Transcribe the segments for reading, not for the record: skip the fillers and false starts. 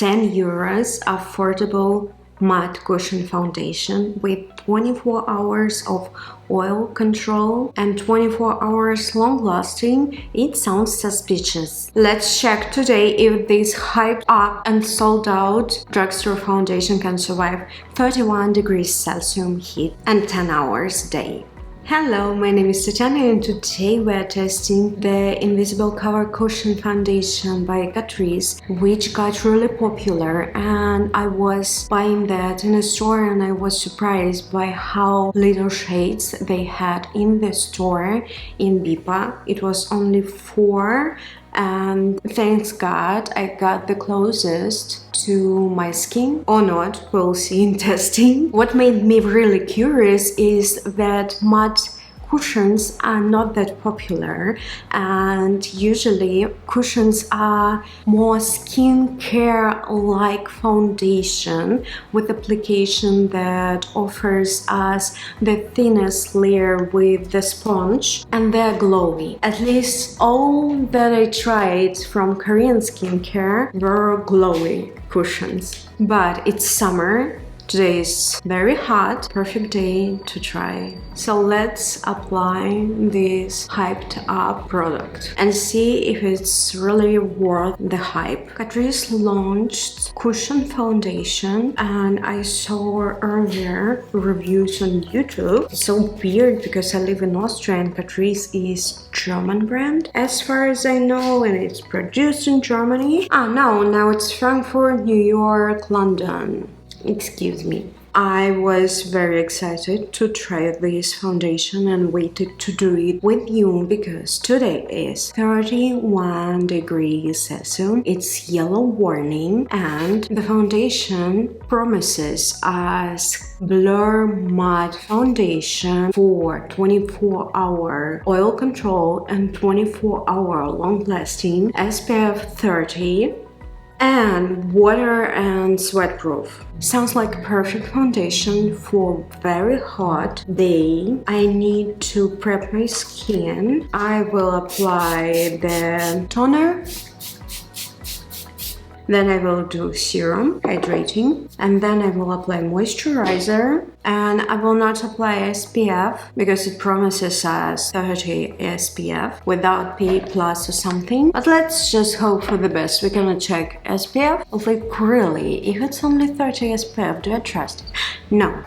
10 euros affordable matte cushion foundation with 24 hours of oil control and 24 hours long lasting. It sounds suspicious. Let's check today if this hyped up and sold out drugstore foundation can survive 31 degrees Celsius heat and 10 hours a day. Hello, my name is Tatiana and today we are testing the Invisible Cover Cushion Foundation by Catrice, which got really popular, and I was buying that in a store and I was surprised by how little shades they had in the store in Bipa. It was only 4, and thanks God I got the closest to my skin, or not, we'll see in testing. What made me really curious is that matte cushions are not that popular, and usually cushions are more skincare like foundation with application that offers us the thinnest layer with the sponge, and they're glowy. At least all that I tried from Korean skincare were glowy cushions. But it's summer. Today is very hot, perfect day to try. So let's apply this hyped up product and see if it's really worth the hype. Catrice launched cushion foundation and I saw earlier reviews on YouTube. It's so weird because I live in Austria and Catrice is German brand as far as I know, and it's produced in Germany. Now it's Frankfurt, New York, London. Excuse me. I was very excited to try this foundation and waited to do it with you because today is 31 degrees Celsius. It's yellow warning and the foundation promises us blur matte foundation for 24-hour oil control and 24-hour long lasting, SPF 30 and water and sweat proof. Sounds like a perfect foundation for very hot day. I need to prep my skin. I will apply the toner, then I will do serum, hydrating, and then I will apply moisturizer. And I will not apply SPF because it promises us 30 SPF without PA plus or something. But let's just hope for the best. We're gonna check SPF. Like really, if it's only 30 SPF, do I trust it? No.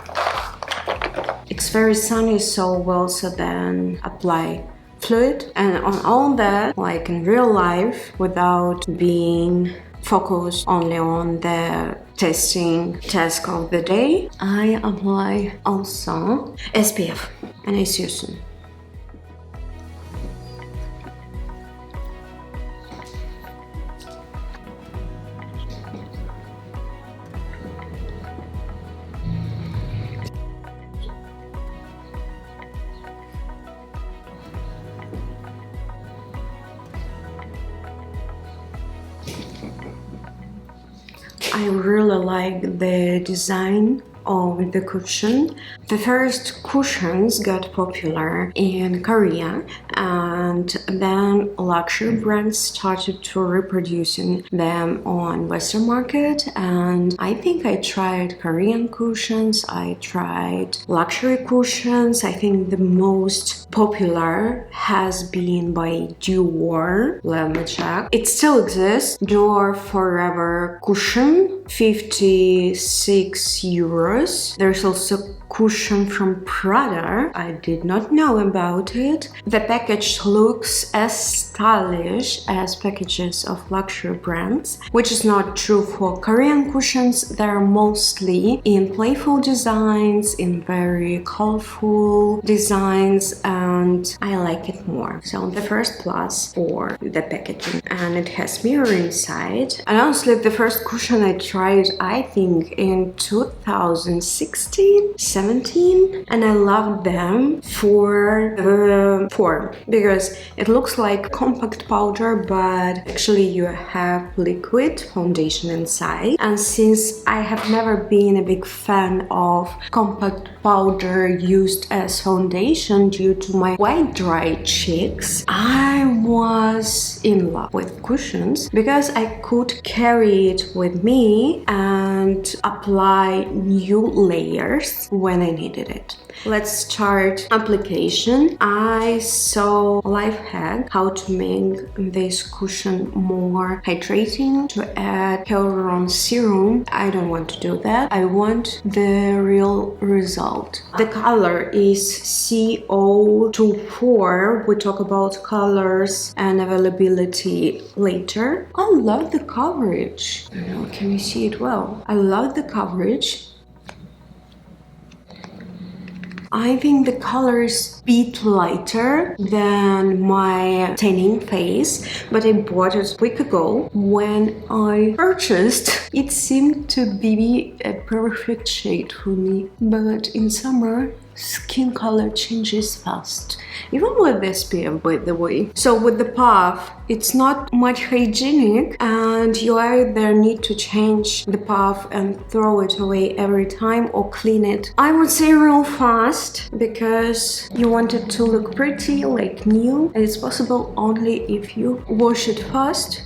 It's very sunny, so we'll also then apply fluid. And on all that, like in real life, without being focused only on the testing task of the day, I apply also SPF, and I see you soon. I really like the design of the cushion. The first cushions got popular in Korea, and then luxury brands started to reproducing them on Western market, and I think I tried Korean cushions, I tried luxury cushions. I think the most popular has been by Dior. Let me check. It still exists. Dior Forever cushion, 56 euros. There's also cushion from Prada. I did not know about it. The package looks as stylish as packages of luxury brands, which is not true for Korean cushions. They're mostly in playful designs, in very colorful designs, and I like it more. So the first plus for the packaging, and it has mirror inside. And honestly, the first cushion I tried tried, I think, in 2016, 17, and I loved them for the form because it looks like compact powder, but actually you have liquid foundation inside. And since I have never been a big fan of compact powder used as foundation due to my white dry cheeks, I was in love with cushions because I could carry it with me and apply new layers when I needed it. Let's start application. I saw life hack how to make this cushion more hydrating, to add hyaluron serum. I don't want to do that. I want the real result. The color is CO24. We talk about colors and availability later. I love the coverage. I don't know, can you see it well? I love the coverage. I think the color is a bit lighter than my tanning face, but I bought it a week ago. When I purchased, it seemed to be a perfect shade for me, but in summer, skin color changes fast, even with SPF, by the way. So with the puff, it's not much hygienic, and you either need to change the puff and throw it away every time or clean it, I would say, real fast, because you want it to look pretty, like new, and it's possible only if you wash it fast.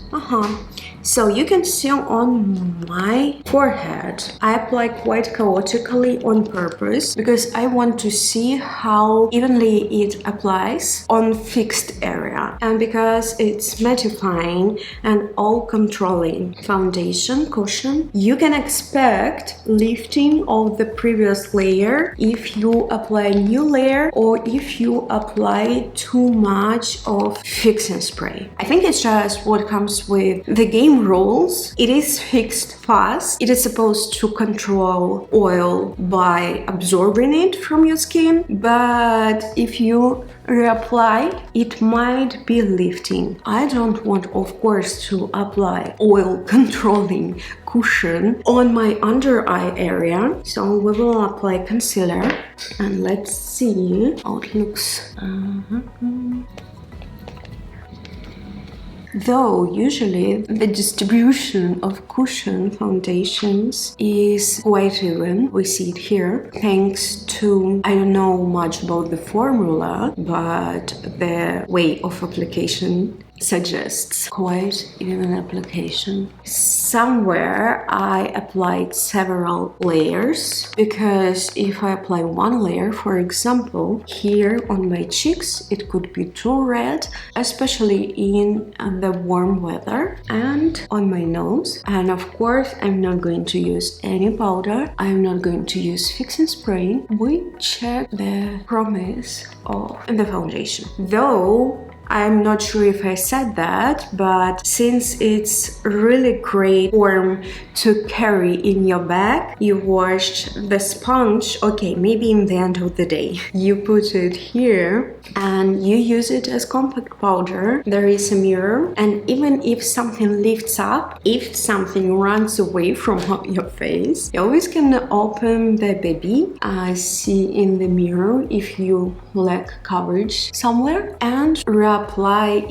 So you can see on my forehead, I apply quite chaotically on purpose because I want to see how evenly it applies on fixed area, and because it's mattifying and all controlling foundation cushion, you can expect lifting of the previous layer if you apply a new layer or if you apply too much of fixing spray. I think it's just what comes with the game rules. It is fixed fast. It is supposed to control oil by absorbing it from your skin, but if you reapply, it might be lifting. I don't want, of course, to apply oil controlling cushion on my under eye area, so we will apply concealer and let's see how it looks. Though usually the distribution of cushion foundations is quite even, we see it here, thanks to, I don't know much about the formula, but the way of application suggests quite even application. Somewhere I applied several layers, because if I apply one layer, for example, here on my cheeks, it could be too red, especially in the warm weather, and on my nose. And of course, I'm not going to use any powder. I'm not going to use fixing spray. We check the promise of the foundation. Though I'm not sure if I said that, but since it's really great form to carry in your bag, you washed the sponge, okay, maybe in the end of the day. You put it here and you use it as compact powder. There is a mirror, and even if something lifts up, if something runs away from your face, you always can open the baby, see in the mirror if you lack coverage somewhere, and reapply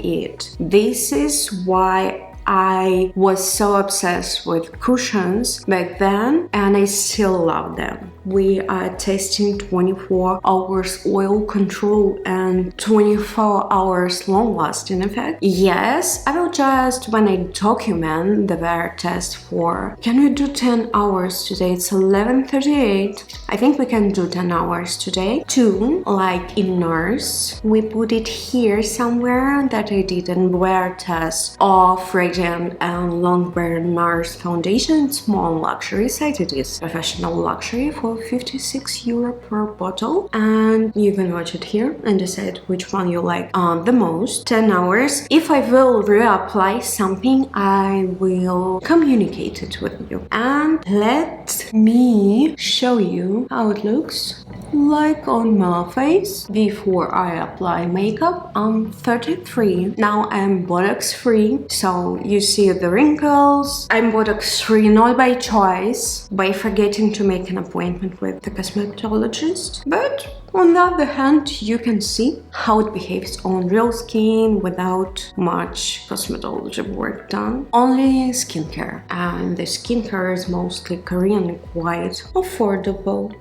it. This is why I was so obsessed with cushions back then, and I still love them. We are testing 24 hours oil control and 24 hours long-lasting effect. Yes, I will just, when I document the wear test for, can we do 10 hours today? It's 11:38. I think we can do 10 hours today. 2, like in NARS, we put it here somewhere that I did a wear test of Radiant and Longwear NARS foundation. It's more on luxury site. It is professional luxury for €56 per bottle, and you can watch it here and decide which one you like the most. 10 hours. If I will reapply something, I will communicate it with you, and let me show you how it looks. like on my face. Before I apply makeup, I'm 33. Now I'm Botox free, so you see the wrinkles. I'm Botox free not by choice, by forgetting to make an appointment with the cosmetologist, but on the other hand, you can see how it behaves on real skin without much cosmetology work done. Only skincare, and the skincare is mostly Korean and quite affordable.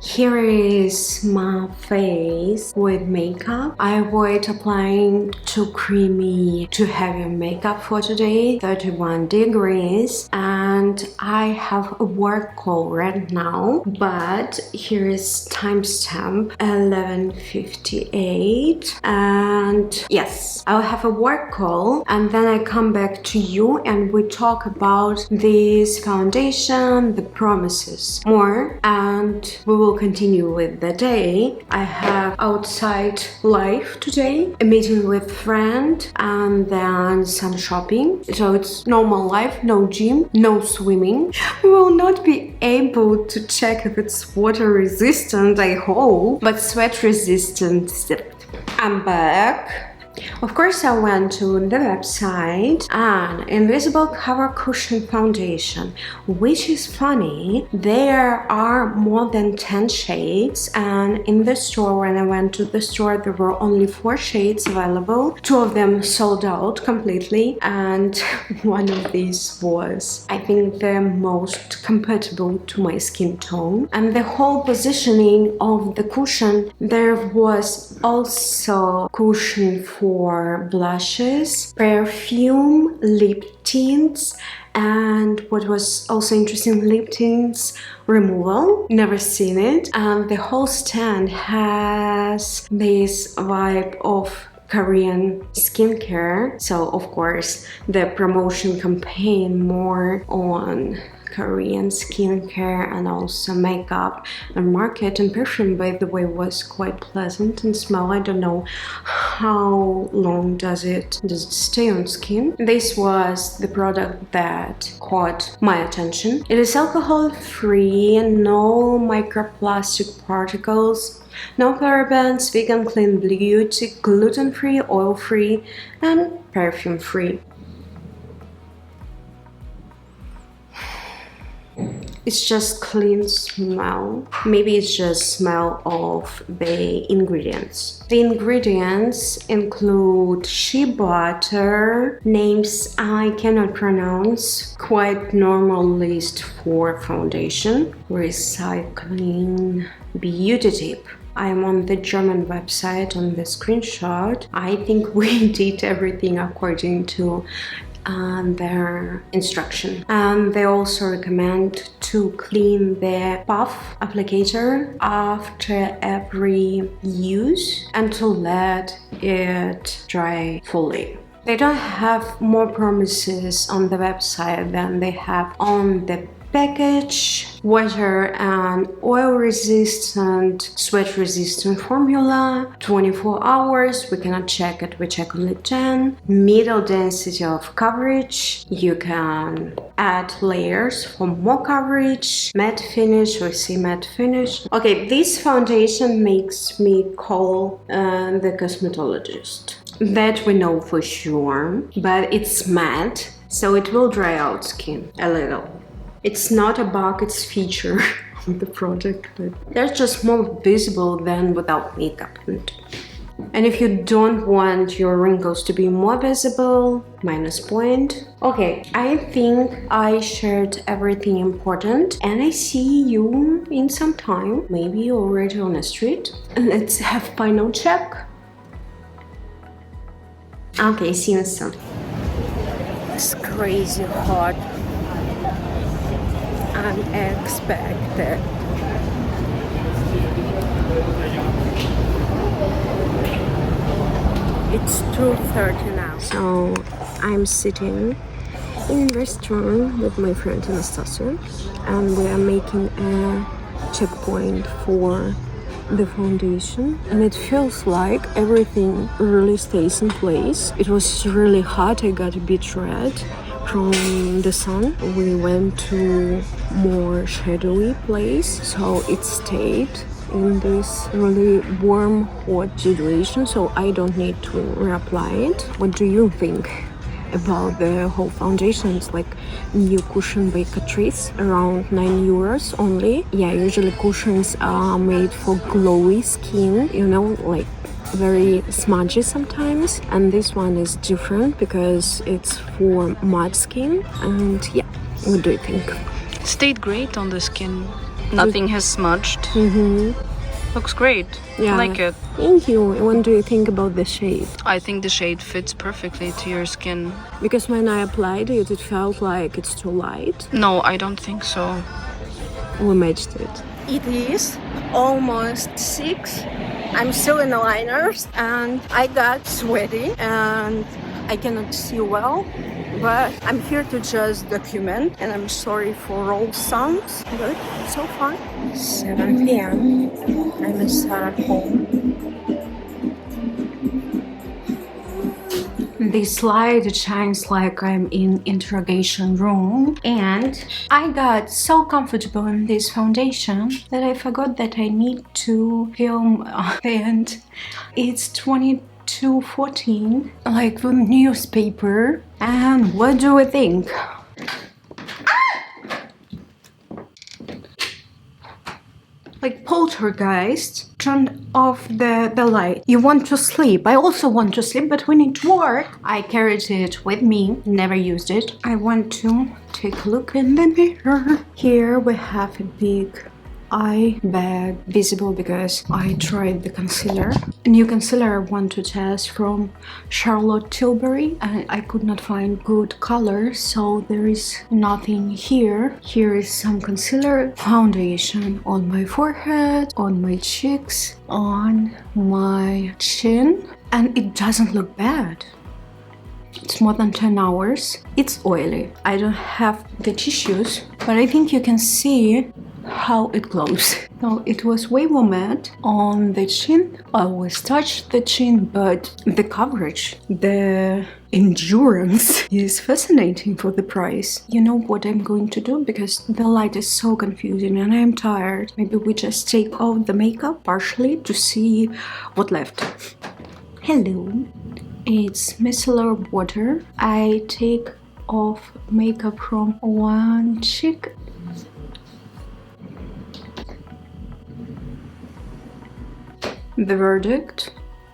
Here is my face with makeup. I avoid applying too creamy, too heavy makeup for today, 31 degrees, and I have a work call right now, but here is timestamp 11:58, and yes, I'll have a work call and then I come back to you and we talk about this foundation, the promises more, and we will continue with the day. I have outside life today, a meeting with friend and then some shopping. So it's normal life, no gym, no swimming. We will not be able to check if it's water resistant, I hope, but sweat resistant. I'm back. Of course, I went to the website and Invisible Cover Cushion Foundation, which is funny. There are more than 10 shades, and in the store, when I went to the store, there were only 4 shades available. 2 of them sold out completely, and one of these was, I think, the most compatible to my skin tone. And the whole positioning of the cushion, there was also cushion for blushes, perfume, lip tints, and what was also interesting, lip tints removal. Never seen it. And the whole stand has this vibe of Korean skincare. So of course the promotion campaign more on Korean skincare and also makeup and market, and perfume, by the way, was quite pleasant and smell. I don't know how long does it stay on skin. This was the product that caught my attention. It is alcohol free, no microplastic particles, no parabens, vegan, clean beauty, gluten free, oil free, and perfume free. It's just clean smell. Maybe it's just smell of the ingredients. The ingredients include shea butter, names I cannot pronounce, quite normal list for foundation, recycling, beauty tip. I'm on the German website on the screenshot. I think we did everything according to their instruction, and they also recommend to clean the puff applicator after every use and to let it dry fully. They don't have more promises on the website than they have on the package. Water and oil resistant, sweat resistant formula, 24 hours, we cannot check it, we check only 10. Middle density of coverage, you can add layers for more coverage. Matte finish, we see matte finish. Okay, this foundation makes me call the cosmetologist. That we know for sure, but it's matte, so it will dry out skin a little. It's not a bug, it's feature of the product, but they're just more visible than without makeup. And if you don't want your wrinkles to be more visible, minus point. Okay, I think I shared everything important, and I see you in some time, maybe already on the street. Let's have final check. Okay, see you soon. It's crazy hot. Unexpected. It's 2:30 now. So I'm sitting in a restaurant with my friend Anastasia, and we are making a checkpoint for the foundation, and it feels like everything really stays in place. It was really hot, I got a bit red from the sun. We went to more shadowy place, so it stayed in this really warm, hot situation, so I don't need to reapply it. What do you think about the whole foundation? It's like new cushion by Catrice, around 9 euros only. Yeah, usually cushions are made for glowy skin, you know, like very smudgy sometimes, and this one is different because it's for matte skin. And yeah, what do you think? Stayed great on the skin. Nothing has smudged. Looks great. Yeah, I like it. Thank you. What do you think about the shade? I think the shade fits perfectly to your skin. Because when I applied it, it felt like it's too light. No, I don't think so. We matched it. It is almost 6. I'm still in the liners and I got sweaty and I cannot see well, but I'm here to just document, and I'm sorry for all sounds, but so far 7 p.m. I'm still at home. This light shines like I'm in interrogation room, and I got so comfortable in this foundation that I forgot that I need to film and it's 22:14, like the newspaper. And what do we think? Like poltergeist turned off the light. You want to sleep. I also want to sleep, but we need to work. I carried it with me, never used it. I want to take a look in the mirror. Here we have a big eye bag visible because I tried the concealer. A new concealer I want to test from Charlotte Tilbury, and I could not find good color, so there is nothing here. Here is some concealer, foundation on my forehead, on my cheeks, on my chin, and it doesn't look bad. It's more than 10 hours. It's oily. I don't have the tissues, but I think you can see how it glows. So it was way more matte on the chin. I always touch the chin, but the coverage, the endurance is fascinating for the price. You know what I'm going to do? Because the light is so confusing and I'm tired. Maybe we just take off the makeup partially to see what left. Hello. It's micellar water. I take off makeup from one cheek. The verdict?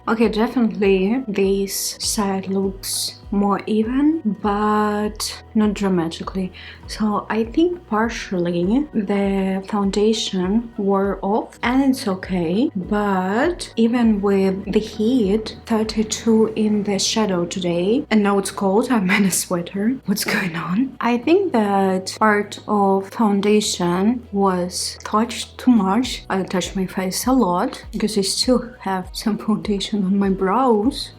Okay, definitely this side looks more even, but not dramatically. So I think partially the foundation wore off and it's okay, but even with the heat, 32 in the shadow today, and now it's cold, I'm in a sweater. What's going on? I think that part of foundation was touched too much. I touched my face a lot because I still have some foundation on my brows.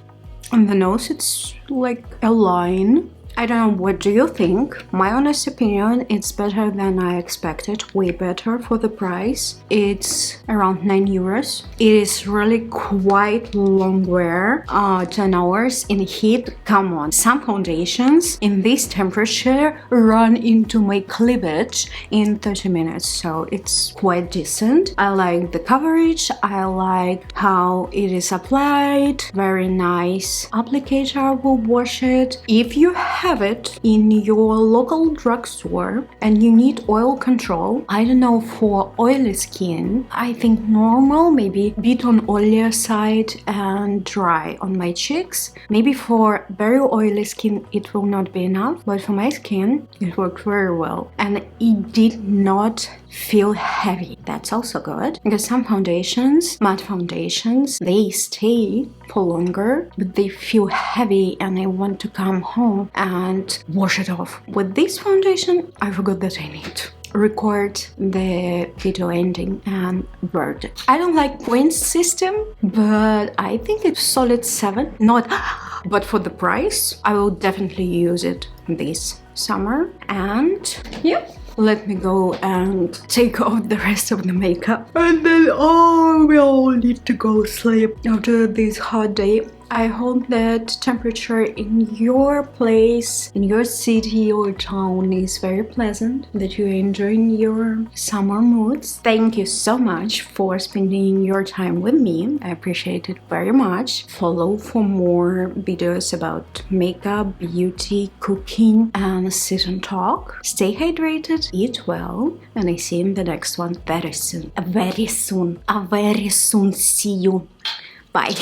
On the nose, it's like a line. I don't know, what do you think? My honest opinion, it's better than I expected, way better for the price. It's around 9 euros. It is really quite long wear, 10 hours in heat. Come on, some foundations in this temperature run into my cleavage in 30 minutes, so it's quite decent. I like the coverage, I like how it is applied, very nice applicator will wash it. If you have it in your local drugstore and you need oil control, I don't know, for oily skin, I think normal, maybe a bit on oilier side and dry on my cheeks. Maybe for very oily skin it will not be enough, but for my skin it worked very well and it did not feel heavy. That's also good, because some foundations, matte foundations, they stay for longer but they feel heavy and I want to come home and wash it off. With this foundation, I forgot that I need to record the video ending and verdict. I don't like points system, but I think it's solid 7. But for the price, I will definitely use it this summer. And yeah, let me go and take off the rest of the makeup, and then we all need to go sleep after this hot day. I hope that temperature in your place, in your city or town is very pleasant, that you're enjoying your summer moods. Thank you so much for spending your time with me. I appreciate it very much. Follow for more videos about makeup, beauty, cooking, and sit and talk. Stay hydrated, eat well, and I see you in the next one very soon. Very soon. Very soon. See you. Bye.